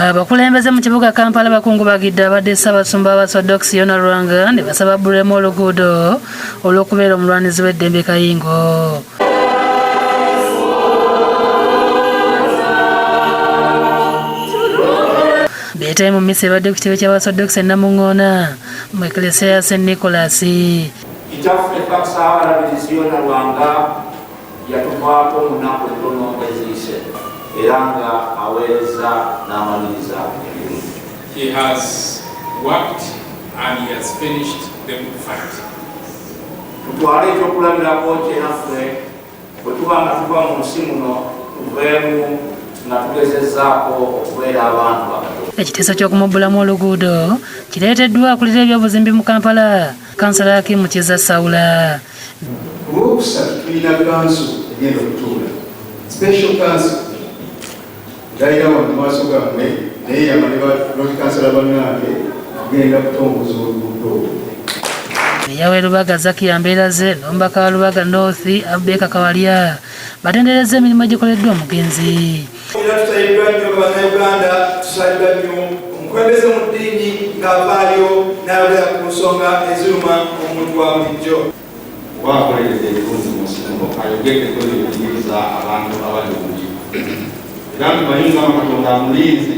Abakulembeze mu kibuga Kampala bakungubagidde abadde Ssaabasumba wa Orthodox Yona Lwanga ne basaba bbulemu oluguudo olw'okubeera omulwanizi w'eddembe Kayingo. Beetaye mu mmisa ebadde ku kitebe ky'Abasorthodox e Namuŋŋoona mu Eklesiya ya St. Nicholas. Kitaffe Ssaabalamuzi Yona Lwanga yatuvaako mu nnaku entono eziise era nga aweereza n'amaliriza emirimu. He has worked and he has finished the good fight. Tutwale ekyokulabirako kyenaffe bwe tuba nga tuva mu nsi muno tuveemu nga tugezezzaako okubeera abantu abatuufu. Ekiteeso ky'okumubbulamu oluguudo kireeteddwa akulira ebyobuzimbi mu Kampala, Kansala Hakim Kiza Sawula. Olwokusatu tulina kanso egenda okutuula special council dalira mu maaso gammwe naye yamale loti kansala bannange kugenda kutongoza oluguudo. Eyawe Lubaga Zakia Mbeeraze n'omubaka wa Lubaga North Abeka Kawalya batendereza emirimu egikoleddwa omugenzi. Era tusayiddwa nnyo Bannayuganda, tusayiddwa nnyo omukulembeze mu ddiini ng'avaayo n'ayogera ku nsonga eziruma omuntu wa bulijjo. Wakolereza ebirungi mu nsibuno ayogedeko ebiyigiriza abantu abali bulungi era tumanyi nga Katonda amulinze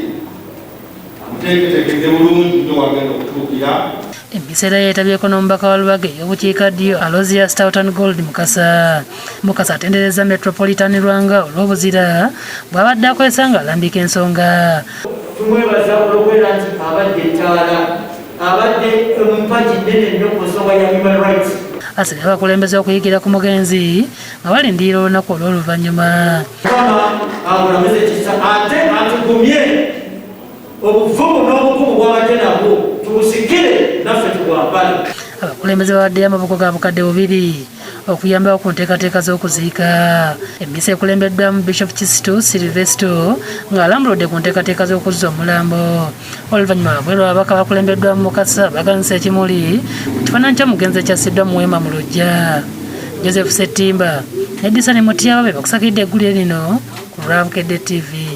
amuteeketeekedde bulungi nnyo wagenda okutuukira. Ebiseera yeetabyeko n'omubaka wa Lubaga ey'obukiikaddyo Aloysius Stoughton Gold Mukasa atendereza Metropolitan Lwanga olw'obuzira bw'abadde akozesa ng'alambika ensonga. Tumwebaza olw'okubeera nti abadde ettaala abadde empagi nnene nnyo ku nsonga ya human rights. Asabye abakulembeze okuyigira ku mugenzi nga balindirira olunaku olw'oluvannyuma. Abulamuzi ekisa ate atugumye obuvumu n'obukumu bw'abadde nabwo tubusikire naffe tubwambale. Abakulembeze bawaddeyo amaboko ga bukadde bubiri okuyambawo ku nteekateeka z'okuziika. Emmisa ekulembeddwamu Bishop Kisitu Silvesto ng'alambuludde ku nteekateeka z'okuzza omulambo. Oluvannyuma lwabwe ababaka bakulembeddwamu Mukasa baganisa ekimuli ku kifaananyi ky'omugenzi ekyassiddwa mu Wema mu Luggya. Joseph Ssettimba ne Disani Mutyaba be bakusakidde eggulire lino ku Lwabukedde TV.